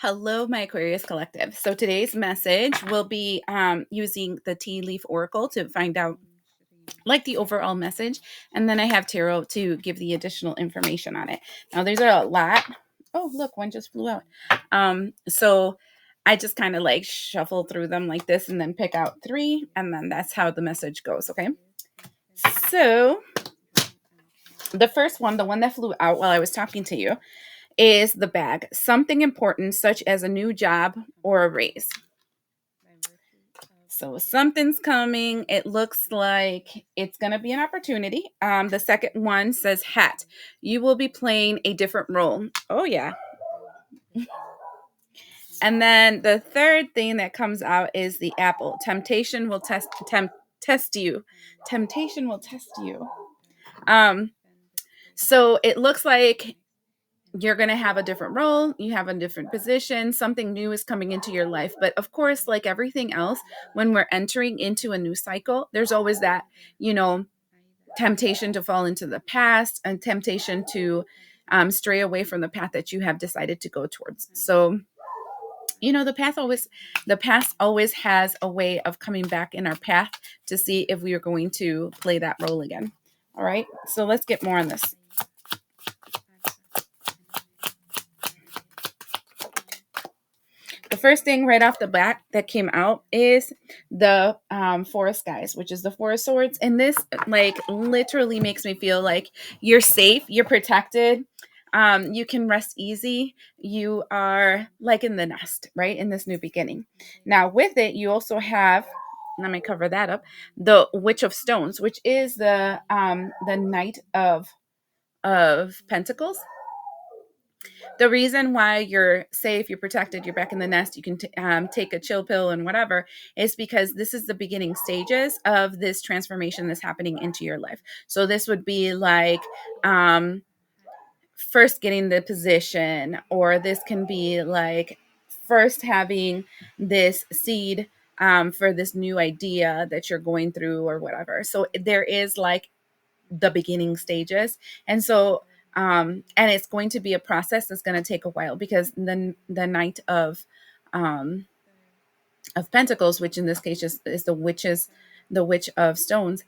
Hello, my Aquarius Collective. So today's message will be using the tea leaf oracle to find out like the overall message. And then I have tarot to give the additional information on it. Now, there's a lot. Oh, look, one just flew out. So I just kind of like shuffle through them like this and then pick out three. And then that's how the message goes. Okay. So the first one, the one that flew out while I was talking to you, is the bag. Something important, such as a new job or a raise. So something's coming. It looks like it's going to be an opportunity. The second one says hat. You will be playing a different role. Oh, yeah. And then the third thing that comes out is the apple. Temptation will test you. Temptation will test you. So it looks like you're going to have a different role, you have a different position, something new is coming into your life. But of course, like everything else, when we're entering into a new cycle, there's always that, temptation to fall into the past and temptation to stray away from the path that you have decided to go towards. So, the past always has a way of coming back in our path to see if we are going to play that role again. All right. So let's get more on this. The first thing right off the bat that came out is the forest guys, which is the Four of Swords. And this like literally makes me feel like you're safe, you're protected, you can rest easy, you are like in the nest, right? In this new beginning. Now with it, you also have, let me cover that up, the Witch of Stones, which is the Knight of Pentacles. The reason why you're safe, you're protected, you're back in the nest, you can take a chill pill and whatever, is because this is the beginning stages of this transformation that's happening into your life. So this would be like first getting the position, or this can be like first having this seed for this new idea that you're going through or whatever. So there is like the beginning stages. And so and it's going to be a process that's going to take a while, because then the Knight of Pentacles, which in this case is the Witch of Stones,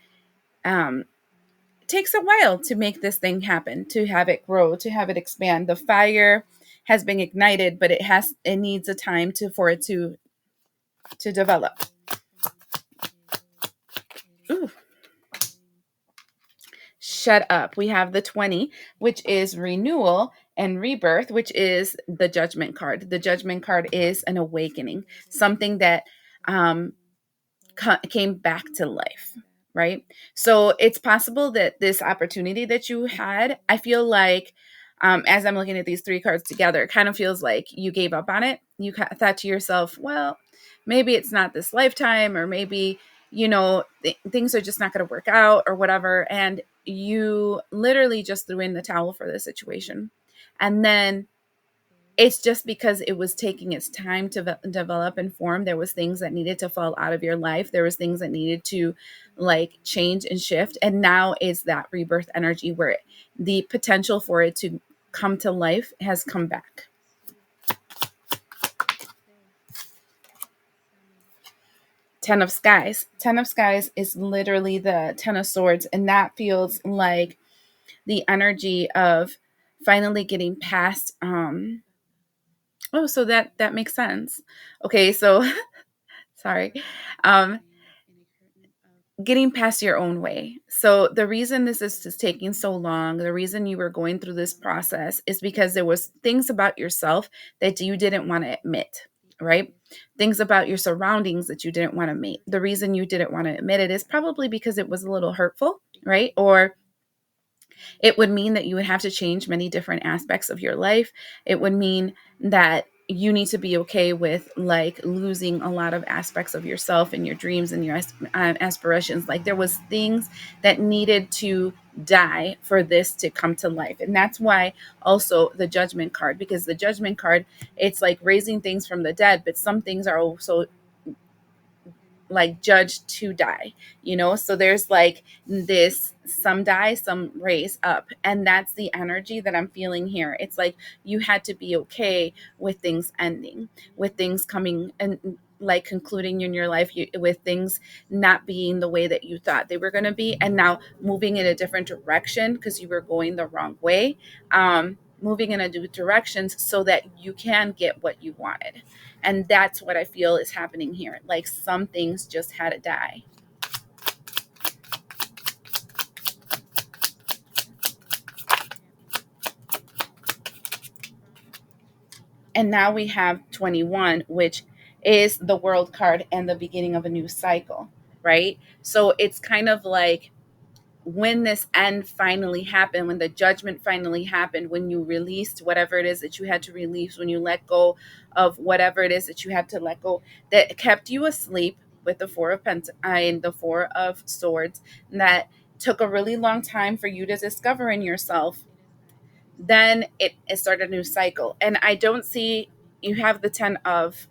takes a while to make this thing happen, to have it grow, to have it expand. The fire has been ignited, but it needs a time for it to develop. Ooh. Shut up. We have the 20, which is renewal, and rebirth, which is the Judgment card. The Judgment card is an awakening, something that came back to life, right? So it's possible that this opportunity that you had, I feel like, as I'm looking at these three cards together, it kind of feels like you gave up on it. You thought to yourself, well, maybe it's not this lifetime, or maybe, things are just not going to work out or whatever. And you literally just threw in the towel for the situation. And then it's just because it was taking its time to develop and form. There was things that needed to fall out of your life. There was things that needed to like change and shift. And now is that rebirth energy where the potential for it to come to life has come back. Ten of Skies. Ten of Skies is literally the Ten of Swords. And that feels like the energy of finally getting past. Oh, so that makes sense. Okay, so sorry. Getting past your own way. So the reason this is just taking so long, the reason you were going through this process, is because there was things about yourself that you didn't want to admit, right? Things about your surroundings that you didn't want to admit. The reason you didn't want to admit it is probably because it was a little hurtful, right? Or it would mean that you would have to change many different aspects of your life. It would mean that you need to be okay with like losing a lot of aspects of yourself and your dreams and your aspirations. Like there was things that needed to die for this to come to life. And that's why also the Judgment card, because the Judgment card, it's like raising things from the dead, but some things are also like judged to die, you know? So there's like this, some die, some raise up. And that's the energy that I'm feeling here. It's like you had to be okay with things ending, with things coming and like concluding in your life, with things not being the way that you thought they were going to be, and now moving in a different direction because you were going the wrong way, moving in a new directions so that you can get what you wanted. And that's what I feel is happening here. Like some things just had to die. And now we have 21, which is the world card and the beginning of a new cycle, right? So it's kind of like when this end finally happened, when the judgment finally happened, when you released whatever it is that you had to release, when you let go of whatever it is that you had to let go that kept you asleep, with the four of and the four of swords, that took a really long time for you to discover in yourself, then it started a new cycle. And I don't see, you have the 10 of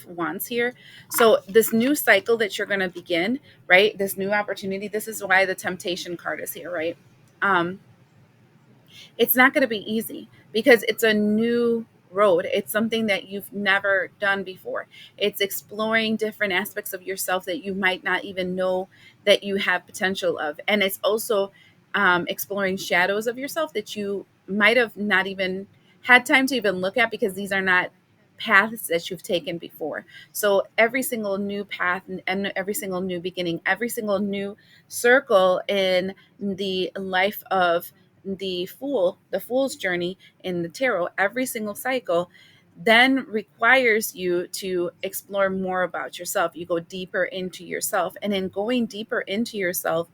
wands here. So this new cycle that you're going to begin, right, this new opportunity, this is why the temptation card is here, right? um it's not going to be easy because it's a new road. It's something that you've never done before. It's exploring different aspects of yourself that you might not even know that you have potential of. And it's also exploring shadows of yourself that you might have not even had time to even look at, because these are not paths that you've taken before. So every single new path and every single new beginning, every single new circle in the life of the fool's journey in the tarot, every single cycle then requires you to explore more about yourself. You go deeper into yourself, and in going deeper into yourself,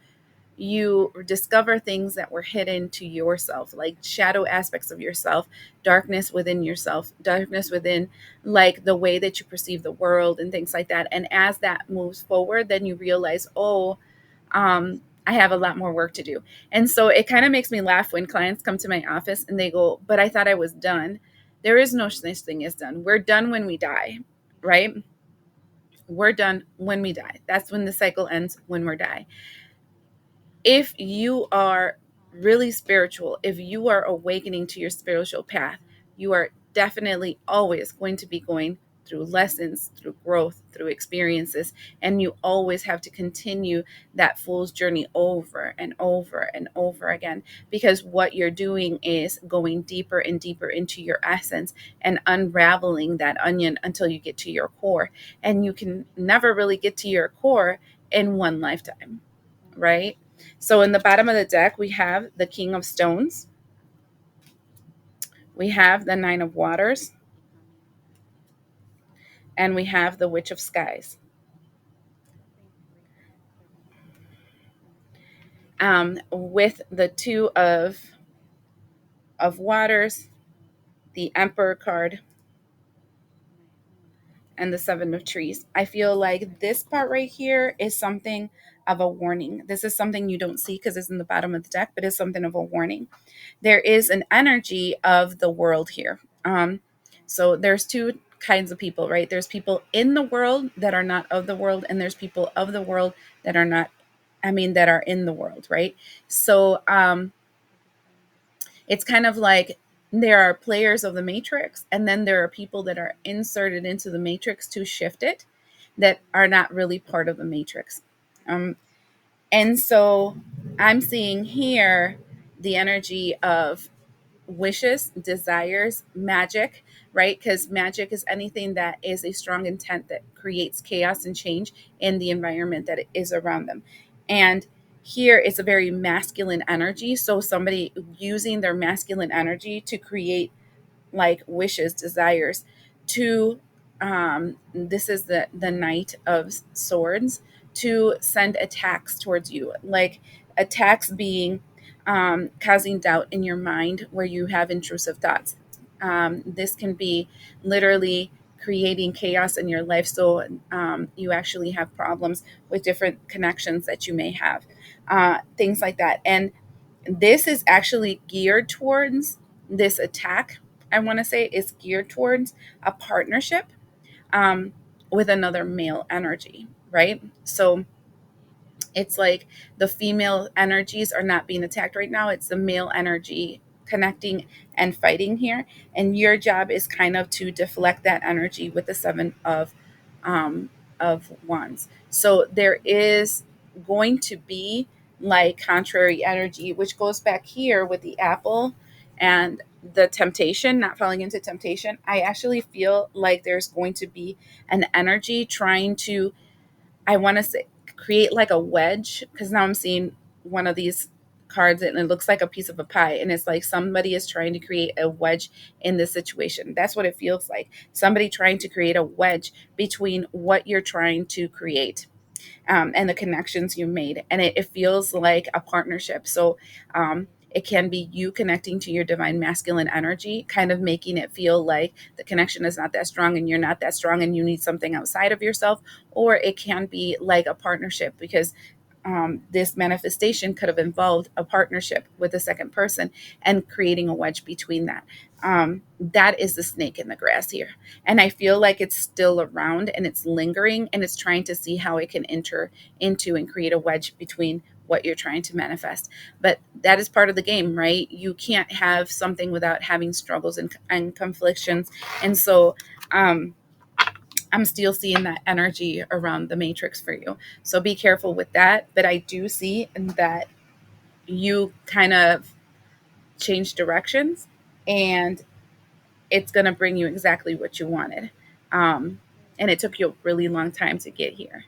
you discover things that were hidden to yourself, like shadow aspects of yourself, darkness within yourself, darkness within like the way that you perceive the world and things like that. And as that moves forward, then you realize, oh, I have a lot more work to do. And so it kind of makes me laugh when clients come to my office and they go, but I thought I was done. There is no such thing as done. We're done when we die, right? We're done when we die. That's when the cycle ends, when we die. If you are really spiritual, if you are awakening to your spiritual path, you are definitely always going to be going through lessons, through growth, through experiences, and you always have to continue that fool's journey over and over and over again, because what you're doing is going deeper and deeper into your essence and unraveling that onion until you get to your core. And you can never really get to your core in one lifetime, right? So in the bottom of the deck, we have the King of Stones, we have the Nine of Waters, and we have the Witch of Skies. With the Two of Waters, the Emperor card, and the Seven of Trees. I feel like this part right here is something of a warning. This is something you don't see because it's in the bottom of the deck, but it's something of a warning. There is an energy of the world here. So there's two kinds of people, right? There's people in the world that are not of the world, and there's people of the world that are not, that are in the world, right? So it's kind of like there are players of the matrix, and then there are people that are inserted into the matrix to shift it, that are not really part of the matrix. Um, and so I'm seeing here the energy of wishes, desires, magic, right? Because magic is anything that is a strong intent that creates chaos and change in the environment that is around them. And here it's a very masculine energy. So somebody using their masculine energy to create like wishes, desires, to this is the Knight of Swords, to send attacks towards you, like attacks being causing doubt in your mind where you have intrusive thoughts. This can be literally creating chaos in your life, so you actually have problems with different connections that you may have, things like that. And this is actually geared towards this attack. I want to say is geared towards a partnership, um, with another male energy, right? So it's like the female energies are not being attacked right now. It's the male energy connecting and fighting here. And your job is kind of to deflect that energy with the um, of wands. So there is going to be like contrary energy, which goes back here with the apple and the temptation, not falling into temptation. I actually feel like there's going to be an energy trying to, I want to say, create like a wedge, because now I'm seeing one of these cards and it looks like a piece of a pie, and it's like somebody is trying to create a wedge in this situation. That's what it feels like. Somebody trying to create a wedge between what you're trying to create, and the connections you made. And it feels like a partnership. So it can be you connecting to your divine masculine energy, kind of making it feel like the connection is not that strong and you're not that strong and you need something outside of yourself. Or it can be like a partnership, because this manifestation could have involved a partnership with a second person and creating a wedge between that. That is the snake in the grass here. And I feel like it's still around and it's lingering and it's trying to see how it can enter into and create a wedge between what you're trying to manifest. But that is part of the game, right? You can't have something without having struggles and conflictions. And so, I'm still seeing that energy around the matrix for you. So be careful with that. But I do see that you kind of change directions, and it's going to bring you exactly what you wanted. Um, and it took you a really long time to get here.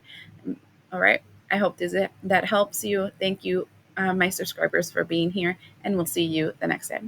All right. I hope that helps you. Thank you, my subscribers, for being here, and we'll see you the next time.